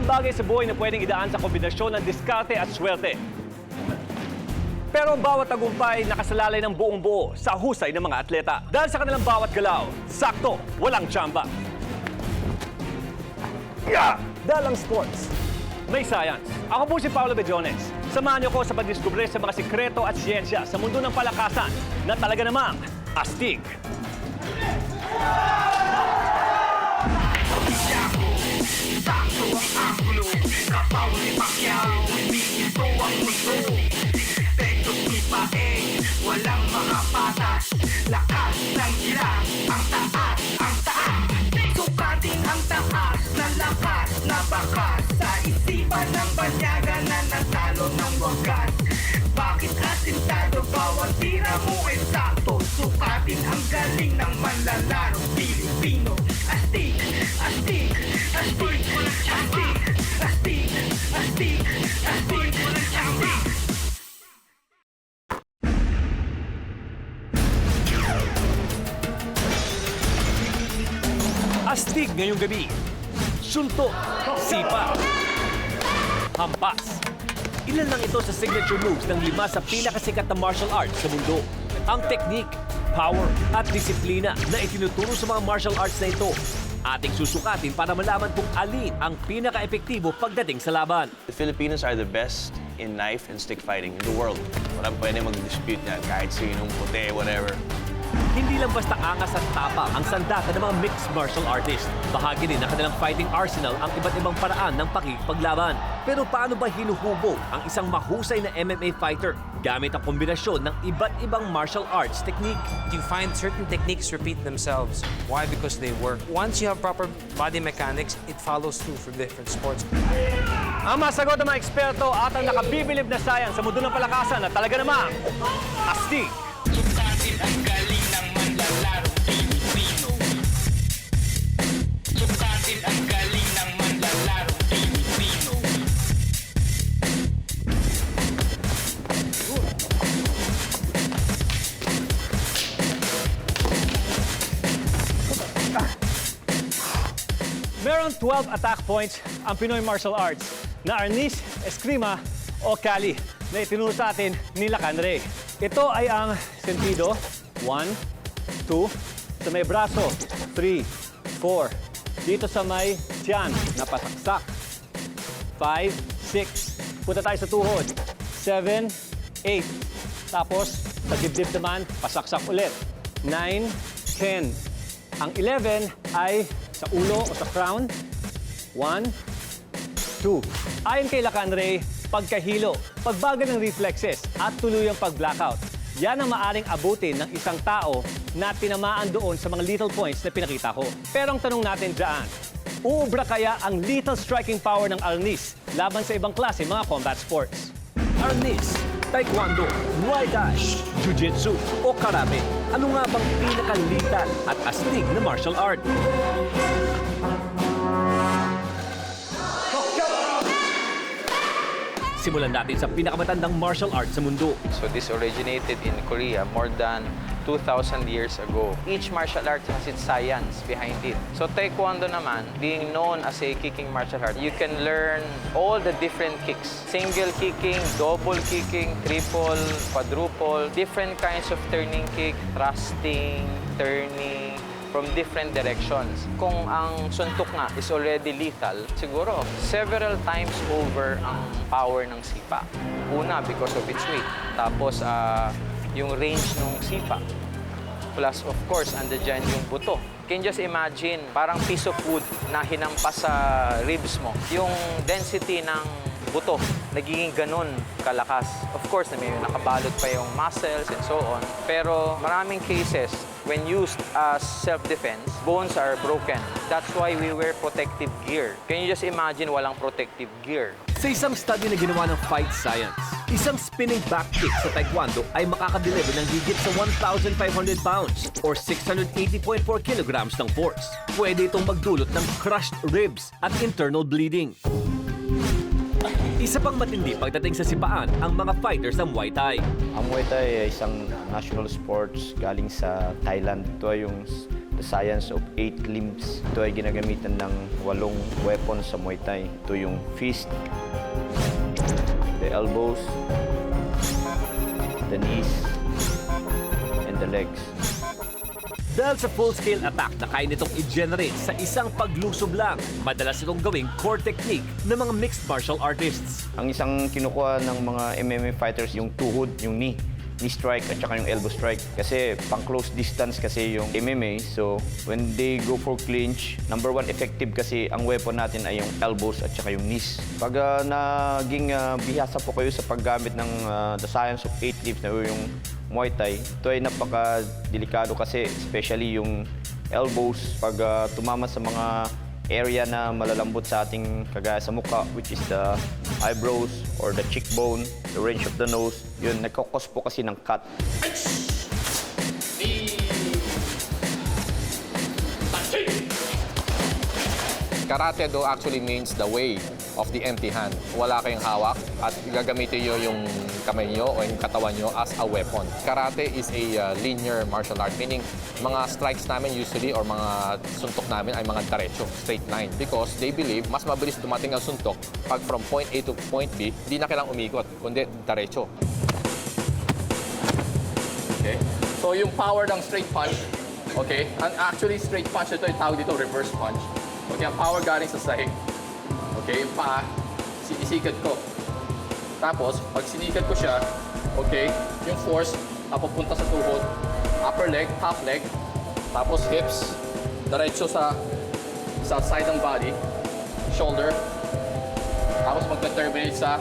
Walang bagay sa buhay na pwedeng idaan sa kombinasyon ng diskarte at swerte. Pero ang bawat tagumpay nakasalalay ng buong buo sa husay ng mga atleta. Dahil sa kanilang bawat galaw, sakto, walang tsamba. Dahil ang sports, may science. Ako po si Paolo Bedjones. Samahan niyo ko sa pagdiskubre sa mga sikreto at siyensya sa mundo ng palakasan na talaga namang astig. Walang makapatas, lakas ng ilang, ang taas, ang taas. Sukatin ang taas, na lakas, na bakas. Sa isipan ng banyaga na natalo ng wagas. Bakit asintado, bawat tira mo eksakto. Sukatin ang galing ng manlalarong Pilipino. Astig, astig, astig, astig, astig, astig, astig, astig. Astig ngayong gabi. Suntok, sipa, hampas. Ilan lang ito sa signature moves ng 5 sa pinaka-sikat na martial arts sa mundo. Ang technique, power at disiplina na itinuturo sa mga martial arts na ito. Ating susukatin para malaman kung alin ang pinaka-epektibo pagdating sa laban. The Filipinos are the best in knife and stick fighting in the world. Walang pwede mag-dispute yan kahit sinong puti, whatever. Hindi lang basta angas at tapang ang sandakan ng mga mixed martial artists. Bahagi din ng kanilang fighting arsenal ang iba't ibang paraan ng pakikipaglaban. Pero paano ba hinuhubog ang isang mahusay na MMA fighter gamit ang kombinasyon ng iba't ibang martial arts technique? You find certain techniques repeat themselves. Why? Because they work. Once you have proper body mechanics, it follows through for different sports. Ang masagot ng mga eksperto at ang nakabibilib na science sa mundo ng palakasan na talaga namang astig. Sukatin ang galing ng manlalarong Pilipino. Sukatin ang galing ng manlalarong Pilipino. Meron 12 attack points ang Pinoy martial arts na arnis, eskrima o kali na itinuro sa atin ni Ray. Ito ay ang sentido, 1, 2, sa may braso, 3, 4, dito sa may tiyan, napasaksak, 5, 6, punta tayo sa tuhod, 7, 8, tapos sa dibdib naman, pasaksak ulit, 9, 10. Ang 11 ay sa ulo o sa crown, 1, 2. Ayon kay Ray, pagkahilo, pagbagal ng reflexes at tuluyang pag-blackout. Yan ang maaring abutin ng isang tao na tinamaan doon sa mga lethal points na pinakita ko. Pero ang tanong natin dyan, uubra kaya ang lethal striking power ng arnis laban sa ibang klase mga combat sports? Arnis, taekwondo, muay thai, jiu-jitsu o karate. Ano nga bang pinakalitan at astig na martial art? Simulan natin sa pinakamatandang martial art sa mundo. So this originated in Korea more than 2,000 years ago. Each martial art has its science behind it. So Taekwondo naman, being known as a kicking martial art, you can learn all the different kicks. Single kicking, double kicking, triple, quadruple, different kinds of turning kick, thrusting, turning, from different directions. Kung ang suntok nga is already lethal, siguro several times over ang power ng sipa. Una, because of its weight. Tapos, yung range ng sipa. Plus, of course, andyan yung buto. Can you just imagine, parang piece of wood na hinampas sa ribs mo. Yung density ng buto, nagiging ganun kalakas. Of course, may nakabalot pa yung muscles and so on. Pero maraming cases, when used as self-defense, bones are broken. That's why we wear protective gear. Can you just imagine walang protective gear? Sa isang study na ginawa ng Fight Science, isang spinning back kick sa taekwondo ay makakadeliver ng higit sa 1,500 pounds or 680.4 kilograms ng force. Pwede itong magdulot ng crushed ribs at internal bleeding. Isa pang matindi pagdating sa sipaan ang mga fighters ng Muay Thai. Ang Muay Thai ay isang national sports galing sa Thailand. Ito ay The science of 8 limbs. Ito ay ginagamitan ng 8 weapons sa Muay Thai. Ito yung fist, the elbows, the knees, and the legs. Dahil sa full-scale attack na kaya nitong i-generate sa isang paglusob lang, madalas itong gawing core technique ng mga mixed martial artists. Ang isang kinukuha ng mga MMA fighters, yung tuhod, yung knee strike at saka yung elbow strike. Kasi pang close distance kasi yung MMA. So when they go for clinch, number 1 effective kasi ang weapon natin ay yung elbows at saka yung knees. Pag naging bihasa po kayo sa paggamit ng the science of 8 limbs na yung Muay Thai, ito ay napaka-delikado kasi especially yung elbows pag tumama sa mga area na malalambot sa ating kagaya sa mukha, which is the eyebrows or the cheekbone, the range of the nose, yun, nagkakos po kasi ng cut. Karate do actually means the way of the empty hand. Wala kayong hawak at gagamitin nyo yung kamay nyo o yung katawan nyo as a weapon. Karate is a linear martial art, meaning mga strikes namin usually or mga suntok namin ay mga diretso, straight line. Because they believe mas mabilis dumating ang suntok pag from point A to point B, hindi na kailangang umikot, kundi diretso. Okay? So yung power ng straight punch, okay? And actually straight punch ito, tawag dito reverse punch. Okay, ang power galing sa sahig. Okay, yung paa, sinisikat ko. Tapos, pag sinikat ko siya, okay, yung force, papunta sa tuhod, upper leg, top leg, tapos hips, diretso sa side ng body, shoulder, tapos magka-terminate sa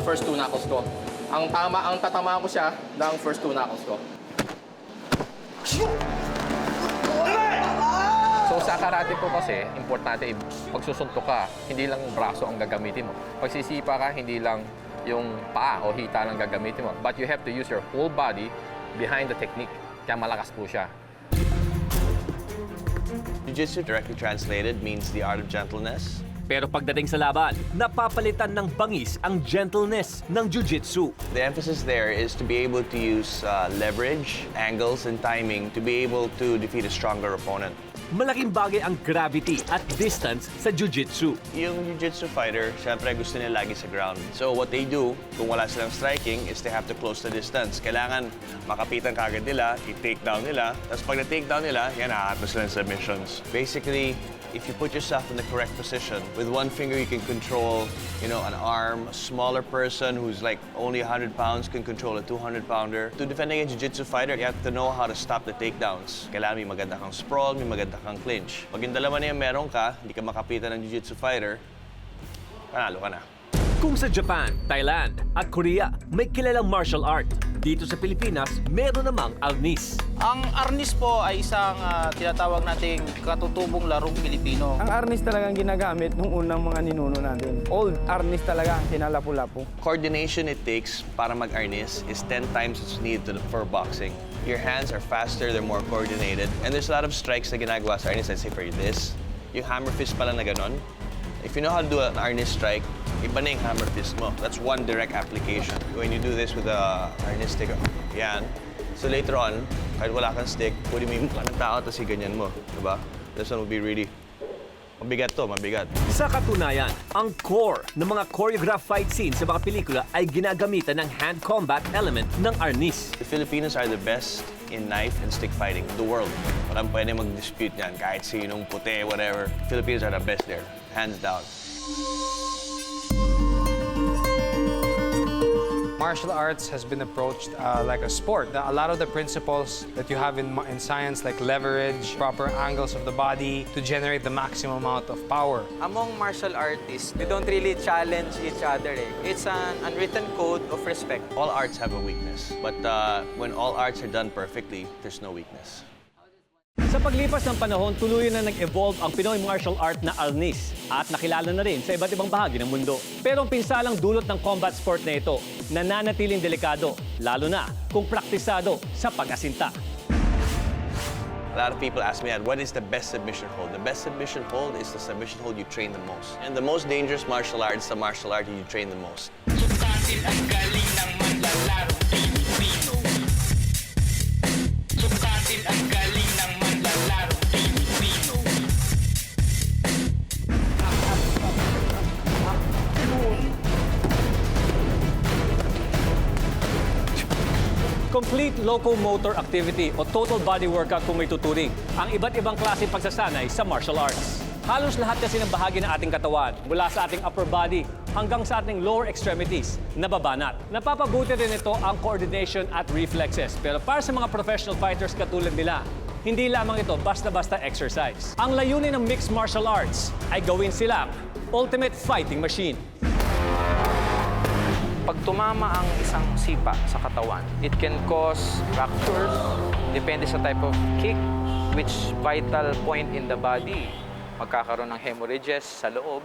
first 2 knuckles ko. Ang tatamaan ko siya ng first 2 knuckles ko. So sa karate po kasi, importante pag susuntok ka, hindi lang braso ang gagamitin mo. Pag sisipa ka, hindi lang yung paa o hita lang gagamitin mo. But you have to use your whole body behind the technique. Kaya malakas po siya. Jiu-jitsu, directly translated, means the art of gentleness. Pero pagdating sa laban, napapalitan ng bangis ang gentleness ng jiu-jitsu. The emphasis there is to be able to use leverage, angles, and timing to be able to defeat a stronger opponent. Malaking bagay ang gravity at distance sa jiu-jitsu. Yung jiu-jitsu fighter, syempre gusto nila lagi sa ground. So what they do, kung wala silang striking, is they have to close the distance. Kailangan makapitan kagad nila, i-take down nila. Tapos pag na-take down nila, yan, nakakapos sila ng submissions. Basically, if you put yourself in the correct position, with one finger you can control, an arm. A smaller person who's like only 100 pounds can control a 200-pounder. To defend against a jiu-jitsu fighter, you have to know how to stop the takedowns. Kailangan may maganda kang sprawl, may maganda kang clinch. Pag yung dalawa na yan meron ka, hindi ka makapitan ng jiu-jitsu fighter, panalo ka na. Kung sa Japan, Thailand at Korea may kilalang martial art, dito sa Pilipinas meron namang arnis. Ang arnis po ay isang tinatawag nating katutubong larong Pilipino. Ang arnis talagang ginagamit nung unang mga ninuno natin. Old arnis talaga, kinalapu-lapu. Coordination it takes para mag-arnis is 10 times what's needed for boxing. Your hands are faster, they're more coordinated, and there's a lot of strikes na ginagawa sa arnis. Let's say for this, yung hammer fist pala na ganon. If you know how to do an arnis strike, iba na yung hammer fist mo. That's one direct application. When you do this with a arnis stick, yan. So later on, kahit wala kang stick, pwede mo yung mukha ng tao, tapos ganyan mo. Diba? This one will be really... Mabigat to, mabigat. Sa katunayan, ang core ng mga choreographed fight scenes sa mga pelikula ay ginagamitan ng hand combat element ng arnis. The Filipinos are the best in knife and stick fighting in the world. Walang pwede mag-dispute yan, kahit sinong puti, whatever. Filipinos are the best there, hands down. Martial arts has been approached like a sport. A lot of the principles that you have in science, like leverage, proper angles of the body to generate the maximum amount of power. Among martial artists, we don't really challenge each other. It's an unwritten code of respect. All arts have a weakness, but when all arts are done perfectly, there's no weakness. Sa paglipas ng panahon, tuluyan na nag-evolve ang Pinoy martial art na arnis at nakilala na rin sa iba't ibang bahagi ng mundo. Pero ang pinsalang dulot ng combat sport na ito, nananatiling delikado, lalo na kung praktisado sa pag-asinta. A lot of people ask me, what is the best submission hold? The best submission hold is the submission hold you train the most. And the most dangerous martial art is the martial art you train the most. Sukatin ang galing ng manlalarong Pilipino. Sukatin ang galing ng Complete locomotor activity o total body workout kung may tuturing ang iba't ibang klase pagsasanay sa martial arts. Halos lahat kasi ng bahagi ng ating katawan, mula sa ating upper body hanggang sa ating lower extremities, nababanat. Napapabuti rin ito ang coordination at reflexes. Pero para sa mga professional fighters katulad nila, hindi lamang ito basta-basta exercise. Ang layunin ng mixed martial arts ay gawin silang ultimate fighting machine. Pag tumama ang isang sipa sa katawan, it can cause fractures, depende sa type of kick, which vital point in the body. Magkakaroon ng hemorrhages sa loob.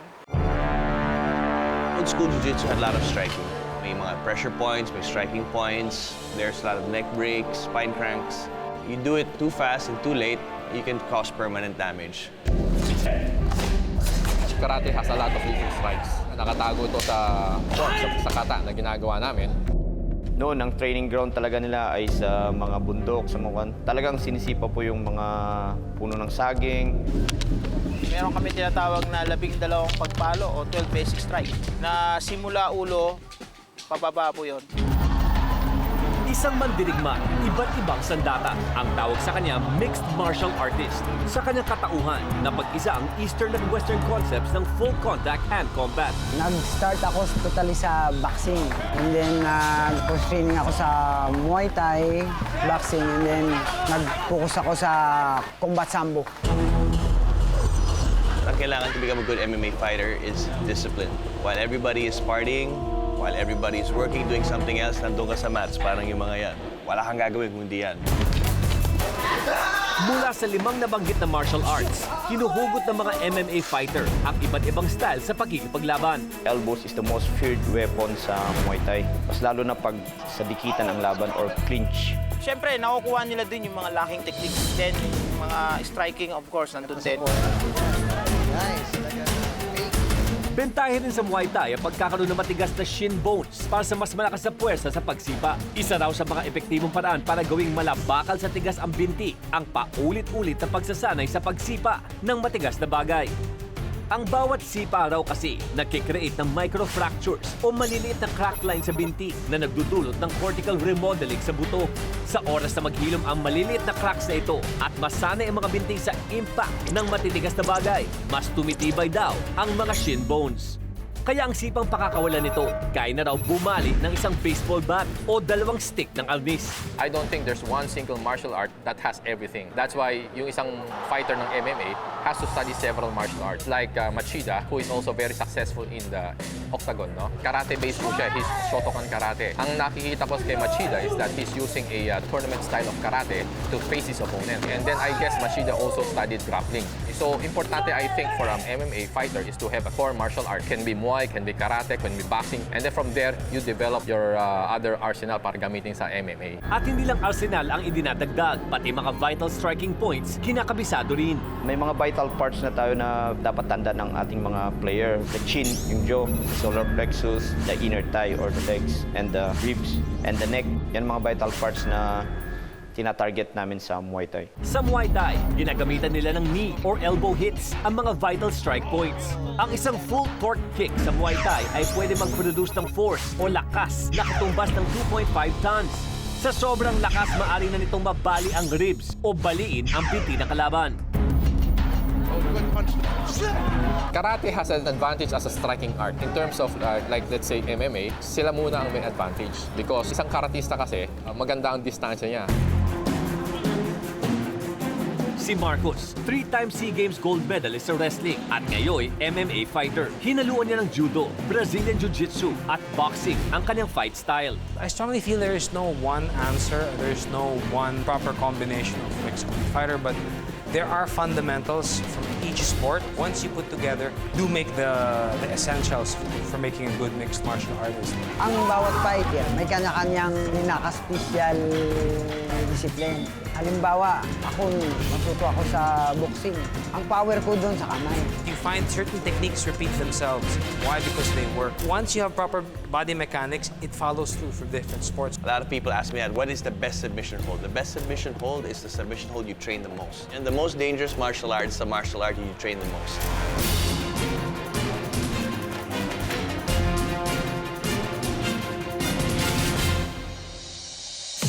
Old school jiu-jitsu had a lot of striking. May mga pressure points, may striking points. There's a lot of neck breaks, spine cranks. You do it too fast and too late, you can cause permanent damage. Karate has a lot of leaping strikes. Nakatago ito sa form, sa kata na ginagawa namin. Noon, ang training ground talaga nila ay sa mga bundok, sa mga talagang sinisipa po yung mga puno ng saging. Meron kami tinatawag na 12 pagpalo o 12 basic strike na simula ulo, pababa po yun. Isang mandirigma, iba't ibang sandata. Ang tawag sa kanya, mixed martial artist. Sa kanyang katauhan, napag-isa ang Eastern at Western concepts ng full contact hand combat. Nag-start ako totally sa boxing. And then, nag-training ako sa Muay Thai, boxing. And then, nag-focus ako sa combat sambo. Ang kailangan to become a good MMA fighter is discipline. While everybody is partying, while everybody is working, doing something else, nandun ka sa mats, parang yung mga yan. Wala kang gagawin kung hindi yan. Mula sa 5 nabanggit na martial arts, hinuhugot ng mga MMA fighter ang iba't ibang style sa pagkikipaglaban. Elbows is the most feared weapon sa Muay Thai. Mas lalo na pag sa dikitan ang laban or clinch. Siyempre, nakukuha nila din yung mga locking techniques. Then, yung mga striking, of course, nandun din. Bentahe rin sa Muay Thai ang pagkakaroon ng matigas na shin bones para sa mas malakas na puwersa sa pagsipa. Isa raw sa mga epektibong paraan para gawing malabakal sa tigas ang binti ang paulit-ulit na pagsasanay sa pagsipa ng matigas na bagay. Ang bawat sipa raw kasi nagkikreate ng microfractures o maliliit na crack line sa binti na nagdudulot ng cortical remodeling sa buto. Sa oras na maghilom ang maliliit na cracks na ito at masanay ang mga binti sa impact ng matitigas na bagay, mas tumitibay daw ang mga shin bones. Kaya ang sipang pakakawalan nito, kaya na raw bumali ng isang baseball bat o 2 stick ng arnis. I don't think there's one single martial art that has everything. That's why yung isang fighter ng MMA has to study several martial arts. Like Machida, who is also very successful in the octagon, no? Karate-based po siya. He's Shotokan karate. Ang nakikita ko kay Machida is that he's using a tournament style of karate to face his opponent. And then I guess Machida also studied grappling. So importante, I think, for an MMA fighter is to have a core martial art. Can be Muay, can be karate, can be boxing. And then from there, you develop your other arsenal para gamitin sa MMA. At hindi lang arsenal ang idinadagdag, pati mga vital striking points, kinakabisado rin. May mga vital parts na tayo na dapat tanda ng ating mga player. The chin, yung jaw, solar plexus, the inner thigh or the legs, and the ribs, and the neck. Yan mga vital parts na tina-target namin sa Muay Thai. Sa Muay Thai, ginagamitan nila ng knee or elbow hits ang mga vital strike points. Ang isang full torque kick sa Muay Thai ay pwede mag-produce ng force o lakas na katumbas ng 2.5 tons. Sa sobrang lakas, maaari na nitong mabali ang ribs o baliin ang binti ng kalaban. Karate has an advantage as a striking art. In terms of, like, let's say, MMA, sila muna ang may advantage. Because isang karatista kasi, maganda ang distansya niya. Si Marcos, 3-time SEA Games gold medalist sa wrestling at ngayon MMA fighter. Hinaluan niya ng judo, Brazilian Jiu-Jitsu at boxing ang kanyang fight style. I strongly feel there is no one answer, there is no one proper combination of mixed fighter, but there are fundamentals from each sport. Once you put together, do make the essentials for making a good mixed martial artist. Ang bawat fighter, may kanya-kanyang pinaka-special discipline. Halimbawa, matuto ako sa boxing. Ang power ko doon sa kamay. You find certain techniques repeat themselves. Why? Because they work. Once you have proper body mechanics, it follows through for different sports. A lot of people ask me that, what is the best submission hold? The best submission hold is the submission hold you train the most. And the most dangerous martial art is the martial art you train the most.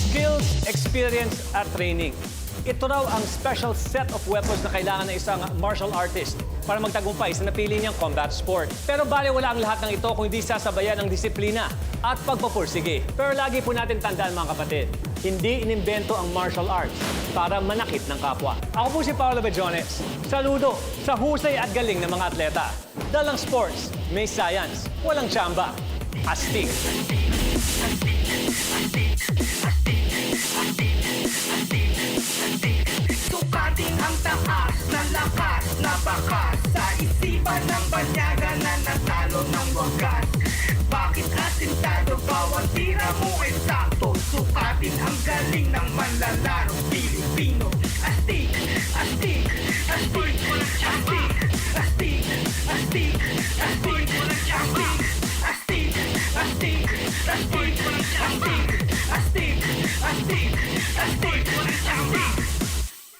Skills experience at training. Ito raw ang special set of weapons na kailangan ng isang martial artist para magtagumpay sa napili niyang combat sport. Pero baliwala ang lahat ng ito kung hindi sasabayan ng disiplina at pagpapursige. Pero lagi po natin tandaan mga kapatid, hindi inimbento ang martial arts para manakit ng kapwa. Ako po si Paolo Bejones. Saludo sa husay at galing ng mga atleta. Dalang sports, may science, walang tsamba. Astig! Sukatin ang taas na lakas na bakas sa isipan ng banyaga na natalo ng wagas. Bakit asintado bawat tira mo eksakto? Sukatin ang galing ng manlalarong Pilipino. Astig, astig, astig, astig, astig, astig, astig, astig, astig, astig, astig, astig,